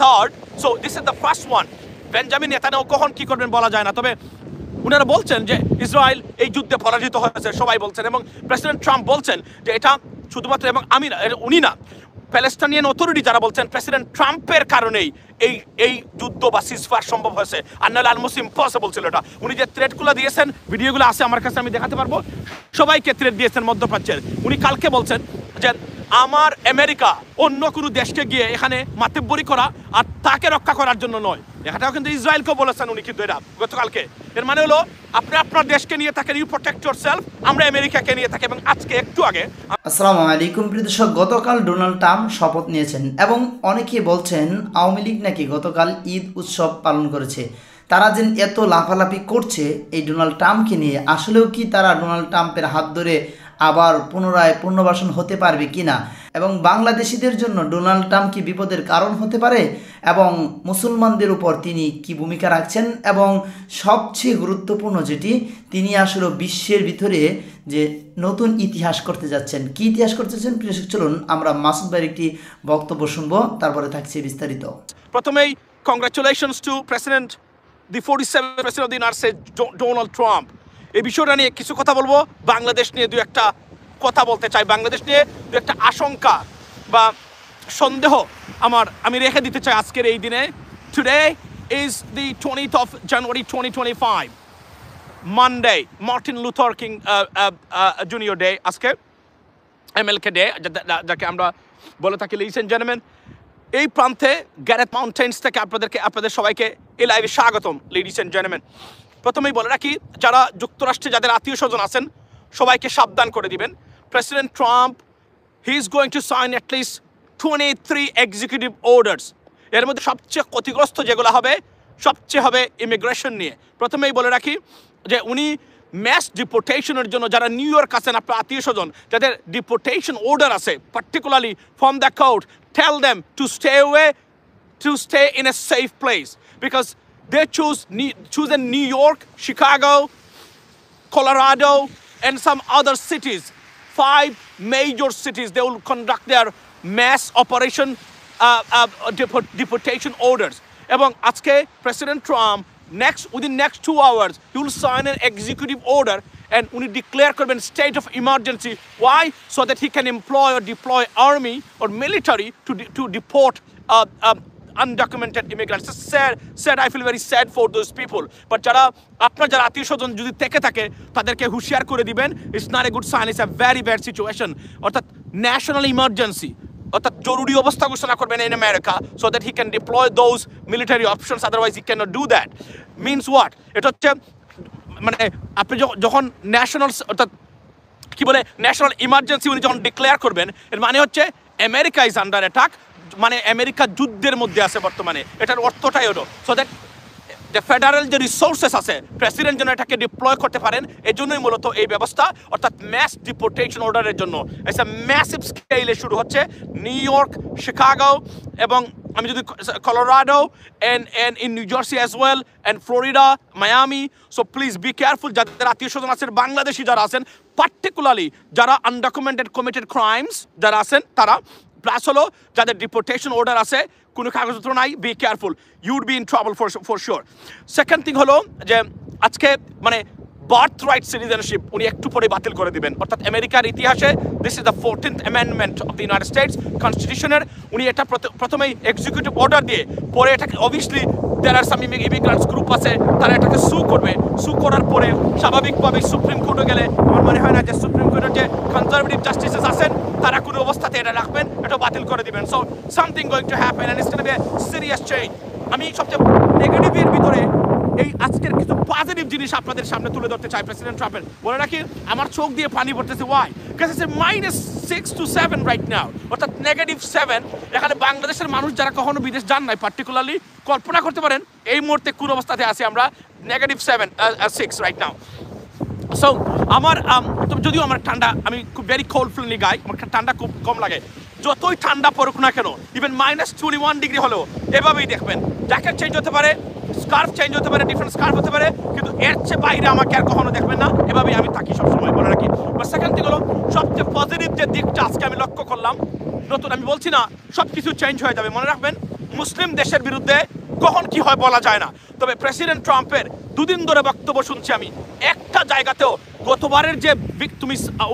Third, so this is the first one. Benjamin Netanyahu কখন কি করবেন বলা যায় না, তবে উনারা বলছেন যে ইসরায়েল এই যুদ্ধে পরাজিত হয়েছে, সবাই বলছেন, এবং প্রেসিডেন্ট ট্রাম্প বলছেন যে এটা শুধুমাত্র, এবং আমি না, উনি না, প্যালেস্টাইনিয়ান অথরিটি যারা বলছেন প্রেসিডেন্ট ট্রাম্পের কারণেই এই যুদ্ধ বা সিজফায়ার সম্ভব হয়েছে, আর নাহলে অলমোস্ট ইম্পসিবল ছিল এটা। উনি যে থ্রেটগুলো দিয়েছেন, ভিডিওগুলো আছে আমার কাছে, আমি দেখাতে পারবো, সবাইকে থ্রেট দিয়েছেন মধ্যপ্রাচ্যের। উনি কালকে বলছেন যে আমার আমেরিকা অন্য কোনো দেশকে গিয়ে এখানে মাতব্বরি করা আর তাকে রক্ষা করার জন্য নয়। এটাও কিন্তু ইসরায়েলকেও বলেছেন উনি, কিন্তু এটা গতকালকে। এর মানে হলো আপনি আপনার দেশকে নিয়ে থাকেন, ইউ প্রোটেক্ট ইয়োরসেলফ, আমরা আমেরিকাকে নিয়ে থাকি। এবং আজকে একটু আগে, আসসালামু আলাইকুম প্রিয় দর্শক, গতকাল ডোনাল্ড ট্রাম্প শপথ নিয়েছেন এবং অনেকে বলছেন আওয়ামী লীগ নাকি গতকাল ঈদ উৎসব পালন করেছে। তারা যে এত লাফালাফি করছে এই ডোনাল্ড ট্রাম্পকে নিয়ে, আসলেও কি তারা ডোনাল্ড ট্রাম্পের হাত ধরে আবার পুনরায় পুনর্বাসন হতে পারবে কিনা, এবং বাংলাদেশিদের জন্য ডোনাল্ড ট্রাম্প কি বিপদের কারণ হতে পারে, এবং মুসলমানদের উপর তিনি কি ভূমিকা রাখছেন, এবং সবচেয়ে গুরুত্বপূর্ণ যেটি, তিনি আসলে বিশ্বের ভিতরে যে নতুন ইতিহাস করতে যাচ্ছেন। কি ইতিহাস করতে যাচ্ছেন প্রিয় দর্শক, চলুন আমরা মাসুদ ভাইয়ের একটি বক্তব্য শুনবো, তারপরে থাকছে বিস্তারিত। প্রথমেই congratulations to president, the 47th president of the United states Donald Trump. এই বিষয়টা নিয়ে কিছু কথা বলবো, বাংলাদেশ নিয়ে দু একটা কথা বলতে চাই, বাংলাদেশ নিয়ে দু একটা আশঙ্কা বা সন্দেহ আমি রেখে দিতে চাই আজকের এই দিনে। Today is the 20th of January 2025, Monday, Martin Luther king junior day, আজকে এমএলকে ডে যাকে আমরা বলে থাকি। লিডিস এন্ড জেন্টলম্যান, এই প্রান্তে গ্যারেথ মাউন্টেন্স থেকে আপনাদের সবাইকে এই লাইভে স্বাগতম। লিডিস এন্ড জেন্টলম্যান, প্রথমেই বলে রাখি, যারা যুক্তরাষ্ট্রে যাদের আত্মীয় স্বজন আছেন সবাইকে সাবধান করে দিবেন। President Trump, he is going to sign at least 23 executive orders. এর মধ্যে সবচেয়ে ক্ষতিগ্রস্ত যেগুলো হবে, সবচেয়ে হবে ইমিগ্রেশন নিয়ে। প্রথমেই বলে রাখি যে উনি ম্যাস ডিপোর্টেশনের জন্য যারা নিউ ইয়র্ক আছেন, আপনার আত্মীয় স্বজন যাদের ডিপোর্টেশন অর্ডার আছে, particularly from the court, tell them to stay away, to stay in a safe place, because they choose in New York, Chicago, Colorado, and some other cities. 5 major cities, they will conduct their mass operation deportation orders. এবং আজকে president Trump within next 2 hours he will sign an executive order and উনি declare করবেন state of emergency. Why? So that he can employ or deploy army or military to deport undocumented immigrants. It's sad. I feel very sad for those people. But যারা আত্মীয় স্বজন যদি থেকে থাকে তাদেরকে হুঁশিয়ার করে দিবেন, it's not a good sign, it's a very bad situation. অর্থাৎ ন্যাশনাল ইমার্জেন্সি, অর্থাৎ জরুরি অবস্থা ঘোষণা করবেন in America, so that he can deploy those military options, otherwise he can not do that. Means what? এটা হচ্ছে মানে আপনি যখন ন্যাশনাল, অর্থাৎ কি বলে, ন্যাশনাল ইমার্জেন্সি উনি যখন ডিক্লেয়ার করবেন, এর মানে হচ্ছে আমেরিকা ইজ আন্ডার অ্যাটাক, মানে আমেরিকা যুদ্ধের মধ্যে আছে বর্তমানে। এটার অর্থটাই হলো সো দ্যাট দ্য ফেডারেল যে রিসোর্সেস আছে, প্রেসিডেন্ট যেন এটাকে ডিপ্লয় করতে পারেন, এই জন্যই মূলত এই ব্যবস্থা, অর্থাৎ ম্যাস ডিপোর্টেশন অর্ডারের জন্য। এটা ম্যাসিভ স্কেলে শুরু হচ্ছে নিউ ইয়র্ক, শিকাগো, এবং আমি যদি Colorado and in New Jersey as well, and Florida, Miami. So please be careful. যাদের আত্মীয় স্বজন আছেন, বাংলাদেশি যারা আছেন, পার্টিকুলারলি যারা আনডকুমেন্টেড কমিটেড ক্রাইমস যারা আছেন তারা, প্লাস হলো যাদের ডিপোর্টেশন অর্ডার আছে, কোনো কাগজপত্র নাই, be careful, ইউড be in trouble for sure. Second thing হলো যে আজকে মানে বার্থ রাইট সিটিজেনশিপ উনি একটু পরে বাতিল করে দিবেন। অর্থাৎ আমেরিকার ইতিহাসে this is the 14th amendment of the United States কনস্টিটিউশনের, উনি এটা প্রথমেই এক্সিকিউটিভ অর্ডার দিয়ে পরে এটাকে obviously there are some immigrants group আছে, তারা এটাকে সু করবে। সু করার পরে স্বাভাবিকভাবে সুপ্রিম কোর্টে গেলে আমার মনে হয় না যে সুপ্রিম কোর্টের যে কনজারভেটিভ জাস্টিসেস আছেন তারা কোনো অবস্থাতে এটা রাখবেন, এটা বাতিল করে দিবেন। So something going to happen and it's gonna be a serious change. আমি সবচেয়ে নেগেটিভের ভিতরে এই আজকের কিছু পজিটিভ জিনিস আপনাদের সামনে তুলে ধরতে চাই। প্রেসিডেন্ট ট্রাম্পের বলে রাখি, আমার চোখ দিয়ে পানি পড়তেছে। Why? Because it's -6 to 7 right now, অর্থাৎ -7। এখানে বাংলাদেশের মানুষ যারা কখনো বিদেশ যান নাই, পার্টিকুলারলি কল্পনা করতে পারেন এই মুহূর্তে কোন অবস্থাতে আছি আমরা। -6 রাইট নাও। সো আমার যদিও আমার ঠান্ডা, আমি খুব ভেরি কোল্ড ফ্রেন্ডলি গাই, আমার ঠান্ডা খুব কম লাগে। যতই ঠান্ডা পড়ুক না কেন, ইভেন -21 ডিগ্রি হলেও এভাবেই দেখবেন জ্যাকেট চেঞ্জ হতে পারে, স্কার্ফ চেঞ্জ হতে পারে, ডিফারেন্ট স্কার্ফ হতে পারে, কিন্তু এর চেয়ে বাইরে আমাকে আর কখনো দেখবেন না। এভাবেই আমি থাকি সবসময়, বলে রাখি। সেকেন্ড থিং হলো সবচেয়ে পজিটিভ যে দিকটা আজকে আমি লক্ষ্য করলাম, নতুন, আমি বলছি না সব কিছু চেঞ্জ হয়ে যাবে, মনে রাখবেন মুসলিম দেশের বিরুদ্ধে কখন কি হয় বলা যায় না। তবে প্রেসিডেন্ট ট্রাম্পের দুদিন ধরে বক্তব্য শুনছি আমি, একটা জায়গাতেও গতবারের যে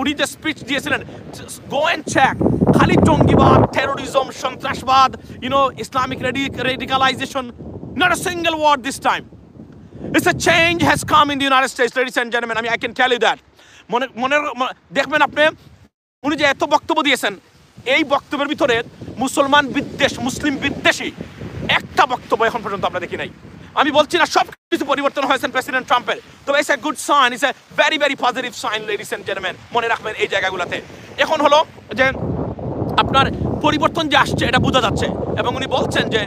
উনি যে স্পিচ দিয়েছিলেন, গো অ্যান্ড চেক, খালি জঙ্গিবাদ, টেরোরিজম, সন্ত্রাসবাদ, Islamic radicalization, not a single word this time. It's a change has come in the United States, ladies and gentlemen. I can tell you that. দেখবেন আপনি, উনি যে এত বক্তব্য দিয়েছেন, এই বক্তব্যের ভিতরে মুসলমান বিদ্বেষ, মুসলিম বিদ্বেষী একটা বক্তব্য এখন পর্যন্ত আমরা দেখি নাই। আমি বলছি না সব কিছু পরিবর্তন হয়েছে প্রেসিডেন্ট ট্রাম্পের, তবে it's a good sign, it's a very very positive sign, ladies and gentleman. মনে রাখবেন এই জায়গাগুলোতে এখন হলো যে আপনার পরিবর্তন যে আসছে এটা বোঝা যাচ্ছে। এবং উনি বলছেন যে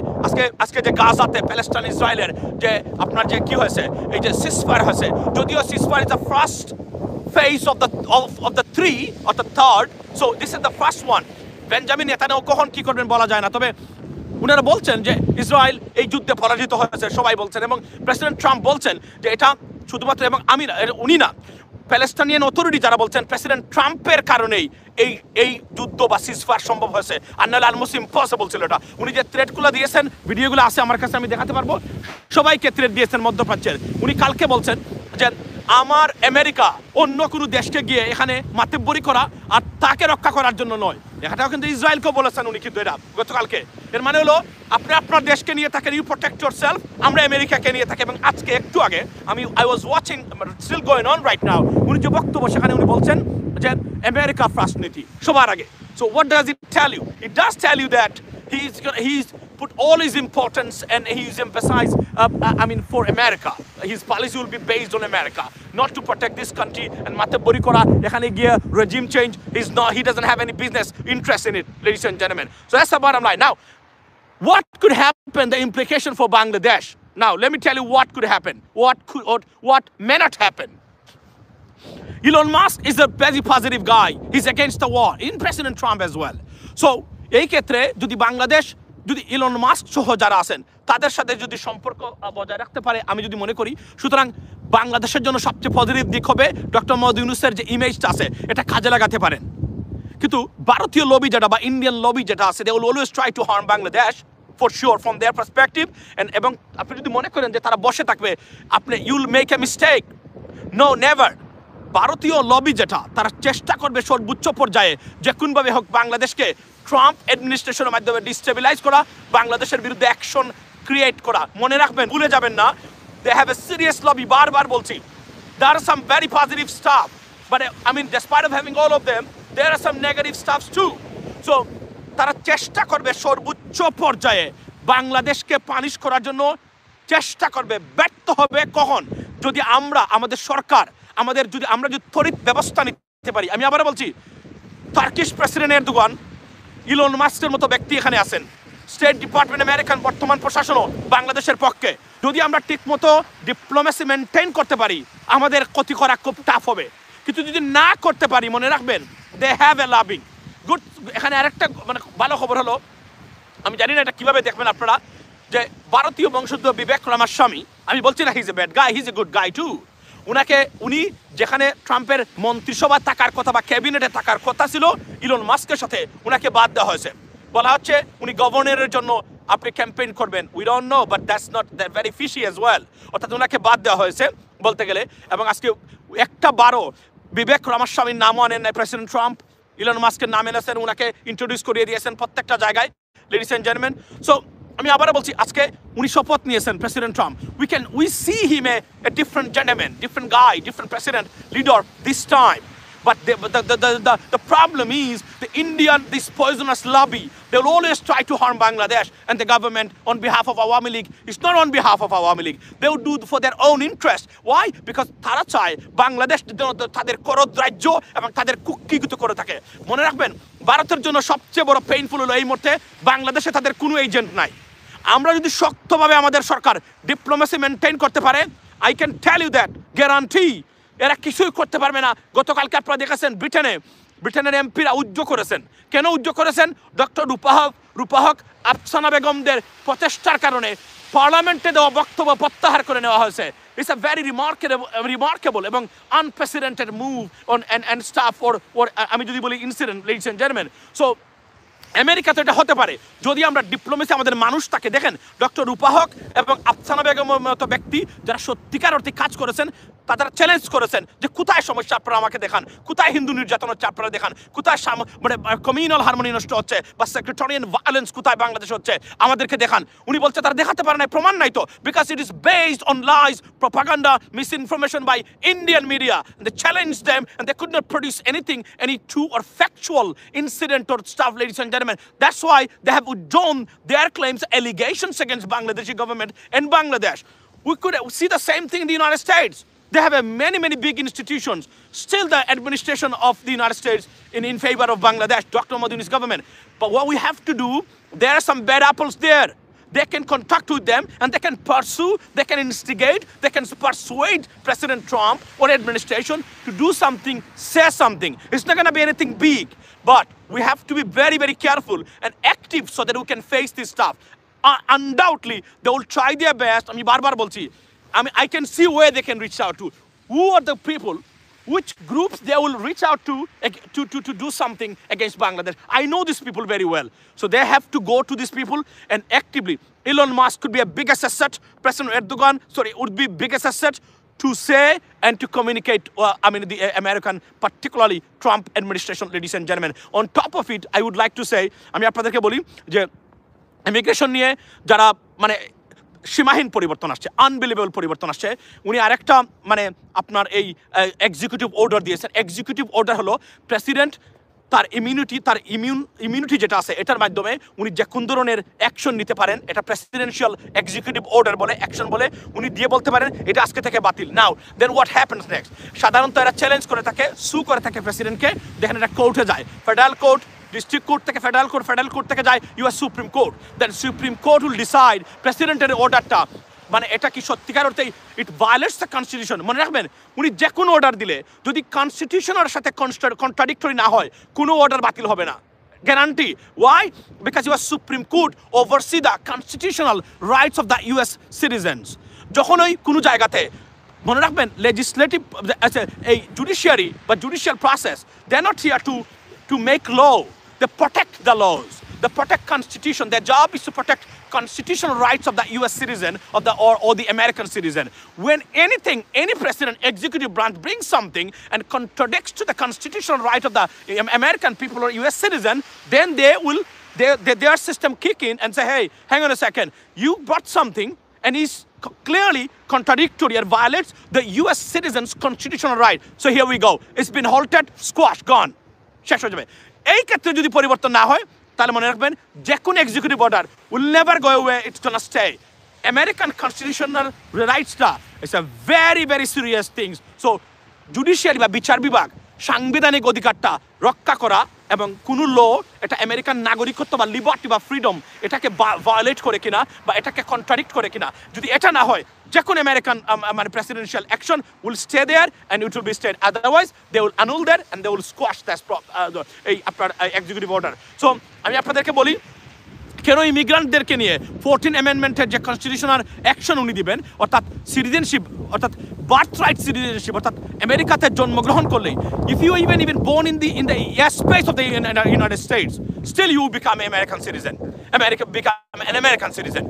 আজকে যে গাজাতে প্যালেস্টাইন ইসরায়েলের যে আপনার যে কি হয়েছে, এই যে সিজফায়ার হয়েছে, যদিও ceasefire is the first phase of the three or the third, so this is the first one. Benjamin Netanyahu কখন কি করবেন বলা যায় না, তবে উনারা বলছেন যে ইসরায়েল এই যুদ্ধে পরাজিত হয়েছে, সবাই বলছেন। এবং প্রেসিডেন্ট ট্রাম্প বলছেন যে এটা শুধুমাত্র, এবং উনি না, প্যালেস্টাইনিয়ান অথরিটি যারা বলছেন প্রেসিডেন্ট ট্রাম্পের কারণেই এই যুদ্ধ বা সিজফায়ার সম্ভব হয়েছে, আর নাহলে অলমোস্ট ইম্পসিবল ছিল এটা। উনি যে থ্রেটগুলো দিয়েছেন, ভিডিওগুলো আছে আমার কাছে, আমি দেখাতে পারবো, সবাইকে থ্রেট দিয়েছেন মধ্যপ্রাচ্যের। উনি কালকে বলছেন যে আমার আমেরিকা অন্য কোনো দেশকে গিয়ে এখানে মাতব্বরি করা আর তাকে রক্ষা করার জন্য নয়। এটাও কিন্তু ইসরায়েলকেও বলেছেন উনি, কিন্তু এটা গতকালকে। এর মানে হলো আপনি আপনার দেশকে নিয়ে থাকেন, ইউ প্রোটেক্ট ইয়োরসেলফ, আমরা আমেরিকাকে নিয়ে থাকি। এবং আজকে একটু আগে I was watching, still going on right now, উনি যে বক্তব্য সেখানে উনি বলছেন যে আমেরিকা ফার্স্ট নীতি সবার আগে। So what does it tell you? It does tell you that he's put all his importance and he's emphasized for America. His policy will be based on America, not to protect this country and matabori kora ekhane giye regime change. He doesn't have any business interest in it, ladies and gentlemen. So that's the bottom line. Now what could happen, the implication for Bangladesh? Now let me tell you what could happen, what may not happen. Elon Musk is a very positive guy. He's against the war, in President Trump as well. So এই ক্ষেত্রে যদি বাংলাদেশ, যদি Elon Musk সহ যারা আছেন তাদের সাথে যদি সম্পর্ক বজায় রাখতে পারে, আমি যদি মনে করি, সুতরাং বাংলাদেশের জন্য সবচেয়ে পজিটিভ দিক হবে ডক্টর মোহাম্মদ ইউনূসের যে ইমেজটা আছে এটা কাজে লাগাতে পারেন। কিন্তু ভারতীয় লবি যেটা বা ইন্ডিয়ান লবি যেটা আছে, they will always try to harm Bangladesh for sure from their perspective. এবং আপনি যদি মনে করেন যে তারা বসে থাকবে, আপনি you'll make a mistake. No, never. ভারতীয় লবি যেটা, তারা চেষ্টা করবে সর্বোচ্চ পর্যায়ে যে কোনভাবে হোক বাংলাদেশকে ট্রাম্প অ্যাডমিনিস্ট্রেশনের মাধ্যমে ডিস্টেবিলাইজ করা, বাংলাদেশের বিরুদ্ধে অ্যাকশন ক্রিয়েট করা। মনে রাখবেন, ভুলে যাবেন না, they have a serious lobby. বারবার বলছি, there are some very positive stuff, but despite of having all of them, there are some negative stuffs too. So তারা চেষ্টা করবে সর্বোচ্চ পর্যায়ে বাংলাদেশকে পানিশ করার জন্য চেষ্টা করবে। ব্যর্থ হবে কখন? যদি আমাদের সরকার, আমরা যদি ত্বরিত ব্যবস্থা নিতে পারি। আমি আবার বলছি, টার্কিশ প্রেসিডেন্ট এরদোগান, ইলন মাস্কের মতো ব্যক্তি এখানে আছেন, স্টেট ডিপার্টমেন্ট আমেরিকান বর্তমান প্রশাসনও বাংলাদেশের পক্ষে। যদি আমরা ঠিকমতো ডিপ্লোমেসি মেনটেন করতে পারি, আমাদের ক্ষতি করা খুব টাফ হবে। কিন্তু যদি না করতে পারি, মনে রাখবেন, they have a loving good. এখানে আরেকটা ভালো খবর হলো, আমি জানি না এটা কিভাবে দেখবেন আপনারা, যে ভারতীয় বংশোদ্ভূত বিবেক রামাস্বামী, আমি বলছি না he's a bad guy, he's a good guy too. উনি যেখানে ট্রাম্পের মন্ত্রিসভা থাকার কথা বা ক্যাবিনেটে থাকার কথা ছিল ইলন মাস্কের সাথে, উনাকে বাদ দেওয়া হয়েছে। বলা হচ্ছে উনি গভর্নরের জন্য আপনি ক্যাম্পেইন করবেন। We don't know, but that's not that very fishy as well. অর্থাৎ ওনাকে বাদ দেওয়া হয়েছে বলতে গেলে। এবং আজকে একটা বারো বিবেক রামাস্বামীর নামও আনেন নাই প্রেসিডেন্ট ট্রাম্প, ইলন মাস্কের নাম এনেছেন, ওনাকে ইন্ট্রোডিউস করিয়ে দিয়েছেন প্রত্যেকটা জায়গায়, লেডিস এন্ড জেন্টলম্যান। সো আমি আবারও বলছি, আজকে উনি শপথ নিয়েছেন president Trump. We see him a different gentleman, different guy, different president leader this time. But the problem is this poisonous lobby, they will always try to harm Bangladesh and the government on behalf of Awami League. It's not on behalf of Awami League. They will do for their own interest. Why? Because তারা চায় বাংলাদেশ তাদের করদ রাজ্য এবং তাদের কুক্ষিগত করে থাকে। মনে রাখবেন, ভারতের জন্য সবচেয়ে বড় পেইনফুল হলো এই মুহূর্তে বাংলাদেশে তাদের কোনো এজেন্ট নাই। আমরা যদি শক্তভাবে আমাদের সরকার ডিপ্লোমেসি মেনটেন করতে পারে, I can tell you that, guarantee, এরা কিছুই করতে পারবে না। গতকালকে আপনারা দেখেছেন ব্রিটেনের এমপিরা উদ্যোগ করেছেন। কেন উদ্যোগ করেছেন? ডক্টর রূপাহক আফসানা বেগমদের প্রচেষ্টার কারণে পার্লামেন্টে দেওয়া বক্তব্য প্রত্যাহার করে নেওয়া হয়েছে। ইটস আ ভেরি রিমার্কেবল এবং unprecedented move on and stuff or আমি যদি বলি incident, ladies and gentleman. So আমেরিকাতে এটা হতে পারে যদি আমরা ডিপ্লোমেসি আমাদের মানুষ থাকে। দেখেন ডক্টর রূপা হক এবং আফসানা বেগমের মতো ব্যক্তি যারা সত্যিকার অর্থে কাজ করেছেন, তারা চ্যালেঞ্জ করেছেন যে কোথায় সমস্যা আপনারা আমাকে দেখান, কোথায় হিন্দু নির্যাতন হচ্ছে আপনারা দেখান, কোথায় মানে কমিউনাল হারমোনি নষ্ট হচ্ছে বা সেক্রেটারিয়ান ভায়োলেন্স কোথায় বাংলাদেশ হচ্ছে আমাদেরকে দেখান। উনি বলছে তারা দেখাতে পারে না, প্রমাণ নাই তো, because it is based on lies, propaganda, misinformation by Indian media. They challenged them and they could not produce anything, any true or factual incident or stuff, ladies and gentlemen. That's why they have withdrawn their claims, allegations against Bangladeshi government and Bangladesh. We could see the same thing in the United States. They have many big institutions. Still the administration of the United States in favor of Bangladesh, Dr. Modi's government. But what we have to do, there are some bad apples there. They can contact with them and they can pursue, they can instigate, they can persuade President Trump or administration to do something, say something. It's not going to be anything big, but we have to be very careful and active so that we can face this stuff. Undoubtedly, they will try their best. I can see where they can reach out to. Who are the people, which groups they will reach out to do something against Bangladesh. I know these people very well. So they have to go to these people and actively. Elon Musk could be a biggest asset. President Erdogan, would be biggest asset to say and to communicate, the American, particularly Trump administration, ladies and gentlemen. On top of it, I would like to say, আমি আপনাদেরকে বলি যে immigration নিয়ে যারা মানে সীমাহীন পরিবর্তন আসছে, আনবিলিভেবল পরিবর্তন আসছে। উনি আরেকটা আপনার এই এক্সিকিউটিভ অর্ডার দিয়েছেন। এক্সিকিউটিভ অর্ডার হলো প্রেসিডেন্ট তার ইমিউনিটি যেটা আছে এটার মাধ্যমে উনি যে কোন ধরনের অ্যাকশন নিতে পারেন, এটা প্রেসিডেন্সিয়াল এক্সিকিউটিভ অর্ডার বলে, অ্যাকশন বলে। উনি দিয়ে বলতে পারেন এটা আজকে থেকে বাতিল। নাও দেন হোয়াট হ্যাপেন্স নেক্সট? সাধারণত এরা চ্যালেঞ্জ করে থাকে, সু করে থাকে প্রেসিডেন্টকে, দেখেন এটা কোর্টে যায়, ফেডারেল কোর্ট, ডিস্ট্রিক্ট কোর্ট থেকে ফেডারেল কোর্ট থেকে যায় US supreme court. Then supreme court will decide প্রেসিডেন্টের অর্ডারটা এটা কি সত্যিকার অর্থে ইট ভায়োলেটস দ্য কনস্টিটিউশন। মনে রাখবেন, উনি যে কোনো অর্ডার দিলে যদি কনস্টিটিউশনের সাথে কন্ট্রাডিক্টরি না হয়, কোনো অর্ডার বাতিল হবে না, guarantee. Why? Because US supreme court oversee the constitutional rights of the US citizens. যখন ওই কোনো জায়গাতে মনে রাখবেন লেজিসলেটিভ এই জুডিশিয়ারি বা judicial process, they are not here to make law. They protect the laws. They protect constitution. Their job is to protect constitutional rights of the U.S. citizen or the American citizen. When any president, executive branch brings something and contradicts to the constitutional right of the American people or U.S. citizen, then their system kick in and say, hey, hang on a second, you brought something and is clearly contradictory and violates the U.S. citizen's constitutional right. So here we go. It's been halted, squashed, gone. শেষ হয়ে যাবে। এই ক্ষেত্রে যদি পরিবর্তন না হয় তাহলে মনে রাখবেন যে কোনো executive order will never go away, it's gonna stay. American constitutional রাইটসটা it's a very serious things. So judiciary বা বিচার বিভাগ সাংবিধানিক অধিকারটা রক্ষা করা এবং কোনো ল এটা আমেরিকান নাগরিকত্ব বা লিবার্টি বা ফ্রিডম এটাকে ভায়োলেট করে কিনা বা এটাকে কন্ট্রাডিক্ট করে কিনা, যদি এটা না হয় যে কোনো American presidential action will stay there and it will be stayed, otherwise they will annul there and they will squash that এই আপনার এক্সিকিউটিভ অর্ডার। সো আমি আপনাদেরকে বলি কেন ইমিগ্রান্টদেরকে নিয়ে 14 অ্যামেন্ডমেন্টের যে কনস্টিটিউশনাল অ্যাকশন উনি দিবেন, অর্থাৎ সিটিজেনশিপ, অর্থাৎ বার্থ রাইট সিটিজেনশিপ, অর্থাৎ আমেরিকাতে জন্মগ্রহণ করলেই if you even born in the airspace of the United States, still you become an American citizen. America become an American citizen.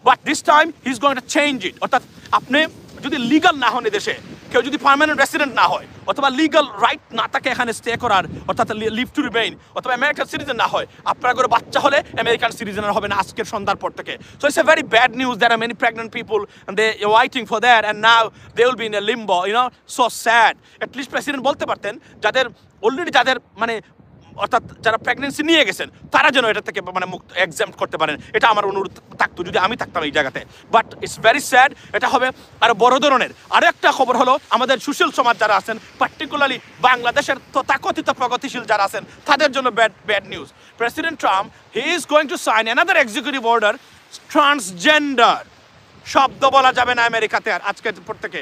But this time he's going to change it. অর্থাৎ আপনি যদি legal না হন দেশে, কেউ যদি permanent resident না হয় অথবা লিগাল রাইট না থাকে এখানে স্টে করার, অর্থাৎ লিভ টু রিমেইন, অথবা আমেরিকান সিটিজেন না হয়, আপনার ঘরে বাচ্চা হলে আমেরিকান সিটিজেন হবে না আজকের সন্ধ্যার পর থেকে। So it's a very bad news. There are many pregnant people and they are waiting for that and now they will be in a limbo, so sad. At least president বলতে পারতেন যাদের already অর্থাৎ যারা pregnancy নিয়ে গেছেন তারা যেন এটা থেকে মুক্ত এক্সাম্পট করতে পারেন, এটা আমার অনুরোধ থাকতো যদি আমি থাকতাম এই জায়গাতে। But it's very sad. এটা হবে আরো বড় ধরনের। আরো একটা খবর হলো আমাদের সুশীল সমাজ যারা আছেন, পার্টিকুলারলি বাংলাদেশের তথাকথিত প্রগতিশীল যারা আছেন, তাদের জন্য bad news. President Trump he is going to sign another executive order. Transgender শব্দ বলা যাবে না আমেরিকাতে আর আজকের পর থেকে,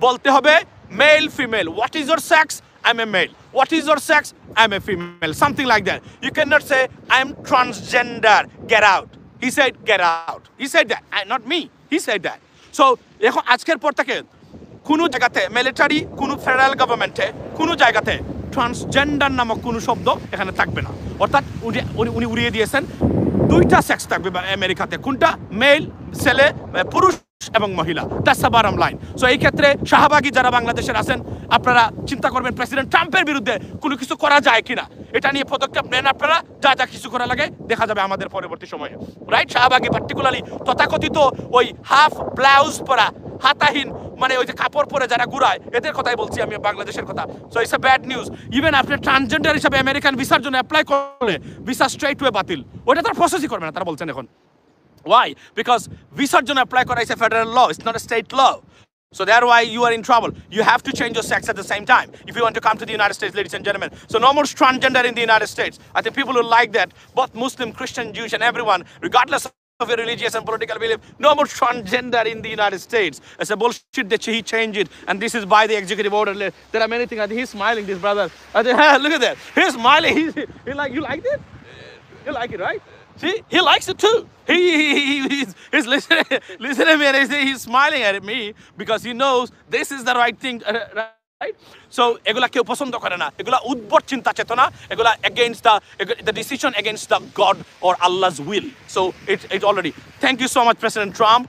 বলতে হবে male female. What is your sex? I'm a male. What is your sex? I'm a female. Something like that. You cannot say, I'm transgender. Get out. He said, get out. He said that. Not me. He said that. So, এখন আজকের পর থেকে কোনো জায়গাতে military, কোনো federal গভর্নমেন্টে, কোনো জায়গাতে transgender নামক কোনো শব্দ এখানে থাকবে না। অর্থাৎ উনি উড়িয়ে দিয়েছেন দুইটা সেক্স থাকবে আমেরিকাতে, কোনটা? মেল, ছেলে, পুরুষ এবং মহিলা। That's the bottom line. So এই ক্ষেত্রে শাহবাগী যারা বাংলাদেশের আছেন, আপনারা চিন্তা করবেন প্রেসিডেন্ট ট্রাম্পের বিরুদ্ধে কোনো কিছু করা যায় কিনা, এটা নিয়ে পদক্ষেপ নেন আপনারা। যা যা কিছু করা লাগে দেখা যাবে আমাদের পরবর্তী সময়ে, রাইট? শাহবাগী পার্টিকুলারলি তথাকথিত ওই হাফ ব্লাউজ পরা, হাতাহীন, মানে ওই যে কাপড় পরে যারা ঘুরায়, এদের কথাই বলছি আমি, বাংলাদেশের কথা। So it's a bad news. Even আপনি ট্রান্সজেন্ডার হিসাবে আমেরিকান ভিসার জন্য অ্যাপ্লাই করলে ভিসা স্ট্রেট ওয়ে বাতিল, ওটা তারা প্রসেসই করবে না, তারা বলছেন এখন। Why? Because ভিসার জন্য অ্যাপ্লাই করা is a federal law, it's not a state law. So that's why you are in trouble. You have to change your sex at the same time if you want to come to the United States, ladies and gentlemen. So no more transgender in the United States. I think people will like that. Both Muslim, Christian, Jewish, and everyone, regardless of your religious and political belief, no more transgender in the United States. It's a bullshit that he changed it, and this is by the executive order. There are many things. I think he's smiling, this brother. I think, look at that. He's smiling. He like, you like it? You like it, right? See, he likes it too. He's listening to me, and he's smiling at me because he knows this is the right thing, right? So, এগুলা কেউ পছন্দ করে না, এগুলা উদ্ভট চিন্তা চেতনা, এগুলা against the decision against the God or Allah's will. So, it already. Thank you so much, President Trump.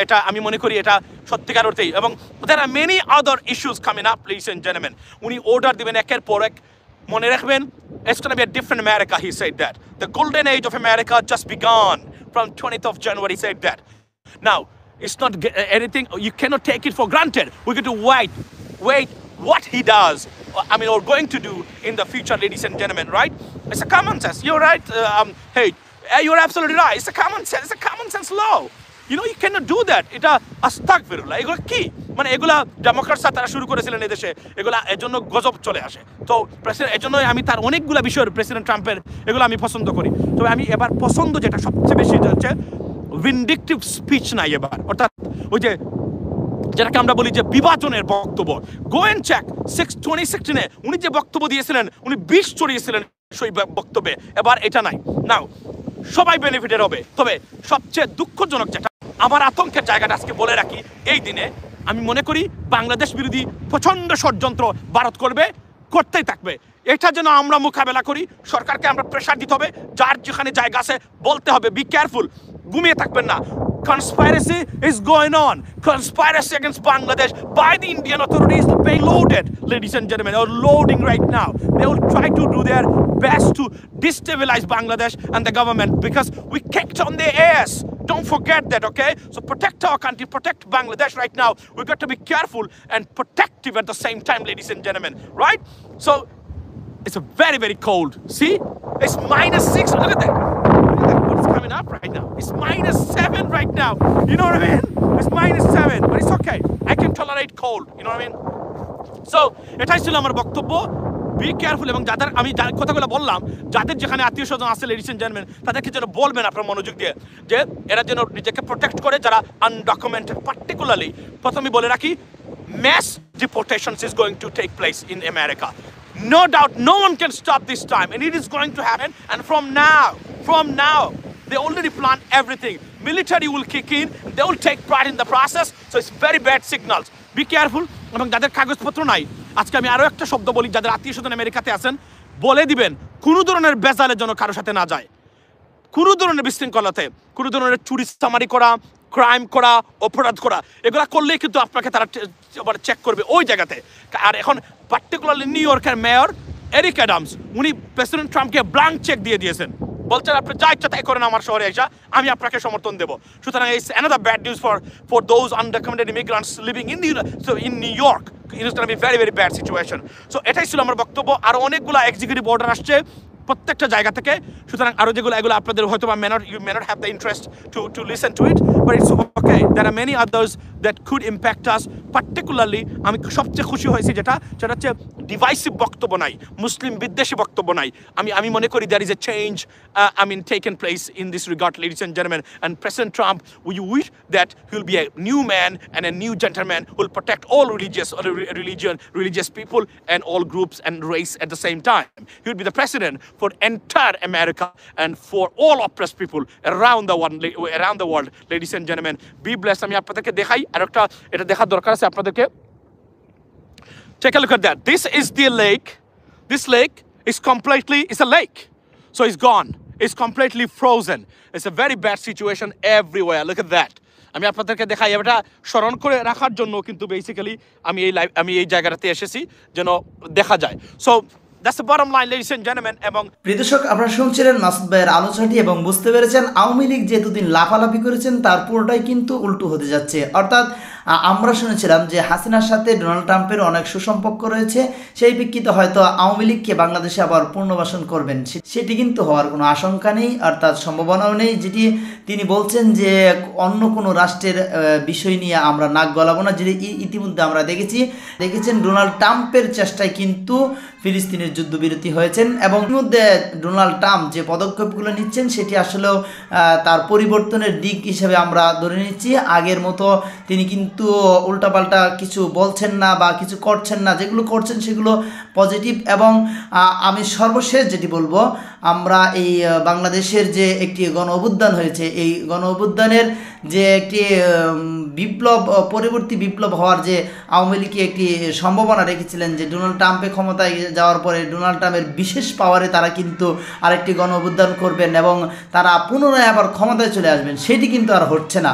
এটা আমি মনে করি এটা সত্যিকার অর্থেই, এবং there are many other issues coming up, ladies and gentlemen. উনি অর্ডার দিবেন একের পর এক, মনে রাখবেন, it's going to be a different America, he said that. The golden age of America just begun from 20th of January, he said that. Now, it's not anything, you cannot take it for granted. We're going to wait what he does, or going to do in the future, ladies and gentlemen, right? It's a common sense. You're right. Hey, you're absolutely right. It's a common sense. It's a common sense law. You know, you cannot do that. এটা আস্তাগফিরুল্লাহ, এগুলো কি, মানে এগুলা ডেমোক্রেটসরা তারা শুরু করেছিলেন এদেশে, এগুলা এজন্য গজব চলে আসে। তো প্রেসিডেন্ট, এজন্যই আমি তার অনেকগুলা বিষয়ের, প্রেসিডেন্ট ট্রাম্পের, এগুলো আমি পছন্দ করি। তবে আমি এবার পছন্দ যেটা সবচেয়ে বেশি হচ্ছে ভিন্ডিকটিভ স্পিচ নাই এবার, অর্থাৎ ওই যে যেটাকে আমরা বলি যে বিভাজনের বক্তব্য। গো এন্ড চেক 2016-এ উনি যে বক্তব্য দিয়েছিলেন, উনি বিষ ছড়িয়েছিলেন সেই বক্তব্যে, এবার এটা নাই। নাও সবাই বেনিফিটেড হবে। তবে সবচেয়ে দুঃখজনক যেটা, আমার আতঙ্কের জায়গাটা আজকে বলে রাখি, এই দিনে আমি মনে করি বাংলাদেশ বিরোধী প্রচণ্ড ষড়যন্ত্র ভারত করতেই থাকবে। এটা যেন আমরা মোকাবেলা করি, সরকারকে আমরা প্রেশার দিতে হবে, যার যেখানে জায়গা আছে বলতে হবে, বি কেয়ারফুল, ঘুমিয়ে থাকবেন না। Conspiracy is going on. Conspiracy against Bangladesh by the Indian authorities. They loaded, ladies and gentlemen, they are loading right now. They will try to do their best to destabilize Bangladesh and the government because we kicked on their ass. Don't forget that, okay? So protect our country, protect Bangladesh right now. We've got to be careful and protective at the same time, ladies and gentlemen, right? So it's a very, very cold. See? It's -6. Look at that. What's coming up right now? It's -7 right now. You know what I mean? It's -7, but it's okay. I can tolerate cold. You know what I mean? So, এটাই ছিল আমার বক্তব্য। Be careful, এবং যাদের আমি কথাগুলো বললাম, যাদের যেখানে আত্মীয় স্বজন আছে, লেডিস এন্ড জেন্টলম্যান, তাদেরকে যেন বলবেন আপনার মনোযোগ দিয়ে যে এরা যেন নিজেকে প্রোটেক্ট করে, যারা আনডকুমেন্টেড। পার্টিকুলারলি প্রথমে বলে রাখি, mass deportations is going to take place in America. No doubt, no one can stop this time, and it is going to happen. And from now, they already plan everything. Military will kick in, they will take part in the process, so it's very bad signals. Be careful. এবং যাদের কাগজপত্র নাই, আজকে আমি আরও একটা শব্দ বলি, যাদের আত্মীয় স্বজন আমেরিকাতে আছেন, বলে দিবেন কোনো ধরনের বেজালের জন্য কারোর সাথে না যায়, কোনো ধরনের বিশৃঙ্খলাতে, কোনো ধরনের চুরি চামারি করা, ক্রাইম করা, অপরাধ করা, এগুলো করলেই কিন্তু আপনাকে তারা চেক করবে ওই জায়গাতে। আর এখন পার্টিকুলারলি নিউ ইয়র্কের মেয়র এরিক অ্যাডামস, উনি প্রেসিডেন্ট ট্রাম্পকে ব্ল্যাঙ্ক চেক দিয়ে দিয়েছেন, বলছেন আপনি যা ইচ্ছা তাই করেন আমার শহরে এসে, আমি আপনাকে সমর্থন দেবো। সুতরাং it's another bad news for those undocumented immigrants living in new York. It is going to be a very, very bad situation. So এটাই ছিল আমার বক্তব্য। আরও অনেকগুলো এক্সিকিউটিভ অর্ডার আসছে প্রত্যেকটা জায়গা থেকে, সুতরাং আরও যেগুলো এগুলো আপনাদের হয়তো বা you may not have the interest to listen to it, but it's okay. There are many others that could impact us. Particularly আমি সবচেয়ে খুশি হয়েছি সেটা হচ্ছে ডিভাইসিভ বক্তব্য নাই, মুসলিম বিদ্বেষী বক্তব্য নাই। আমি মনে করি there is a change taken place in this regard, ladies and gentlemen, and President Trump, we wish that he will be a new man and a new gentleman who will protect all religious people and all groups and race at the same time. He will be the president for entire America and for all oppressed people around the world, ladies and gentlemen. Be blessed. আমি আপনাদেরকে দেখাই, আর একটা এটা দেখার দরকার আছে আপনাদেরকে। Take a look at that. This is the lake this lake is completely, it's a lake. So it's gone. It's completely frozen. It's a very bad situation everywhere. Look at that. আমি আপনাদেরকে দেখাই এটা স্মরণ করে রাখার জন্য কিন্তু basically আমি এই জায়গাটাতে এসেছি যেন দেখা যায়। So that's the bottom line ladies and gentleman. এবং প্রিয় দর্শক, আপনারা শুনছিলেন মাসুদ ভাইয়ের আলোচনাটি এবং বুঝতে পেরেছেন আওয়ামী লীগ যে দুদিন লাফালাফি করেছেন তার পুরোটাই কিন্তু উল্টো হতে যাচ্ছে। অর্থাৎ আমরা শুনেছিলাম যে হাসিনার সাথে ডোনাল্ড ট্রাম্পের অনেক সুসম্পর্ক রয়েছে, সেই প্রেক্ষিতে হয়তো আওয়ামী লীগকে বাংলাদেশে আবার পুনর্বাসন করবেন, সেটি কিন্তু হওয়ার কোনো আশঙ্কা নেই, অর্থাৎ সম্ভাবনাও নেই। যেটি তিনি বলছেন যে অন্য কোনো রাষ্ট্রের বিষয় নিয়ে আমরা নাক গলাবো না, যেটি ইতিমধ্যে আমরা দেখেছেন ডোনাল্ড ট্রাম্পের চেষ্টায় কিন্তু ফিলিস্তিনের যুদ্ধবিরতি হয়েছেন এবং এর মধ্যে ডোনাল্ড ট্রাম্প যে পদক্ষেপগুলো নিচ্ছেন সেটি আসলেও তার পরিবর্তনের দিক হিসেবে আমরা ধরে নিচ্ছি। আগের মতো তিনি কিন্তু উল্টাপাল্টা কিছু বলছেন না বা কিছু করছেন না, যেগুলো করছেন সেগুলো পজিটিভ। এবং আমি সর্বশেষ যেটি বলবো, আমরা এই বাংলাদেশের যে একটি গণ অভ্যুত্থান হয়েছে, এই গণ অভ্যুত্থানের যে একটি বিপ্লব, পরবর্তী বিপ্লব হওয়ার যে আওয়ামী লীগকে একটি সম্ভাবনা রেখেছিলেন যে ডোনাল্ড ট্রাম্পে ক্ষমতায় যাওয়ার পরে ডোনাল্ড ট্রাম্পের বিশেষ পাওয়ারে তারা কিন্তু আরেকটি গণ অভ্যুত্থান করবেন এবং তারা পুনরায় আবার ক্ষমতায় চলে আসবেন, সেটি কিন্তু আর হচ্ছে না।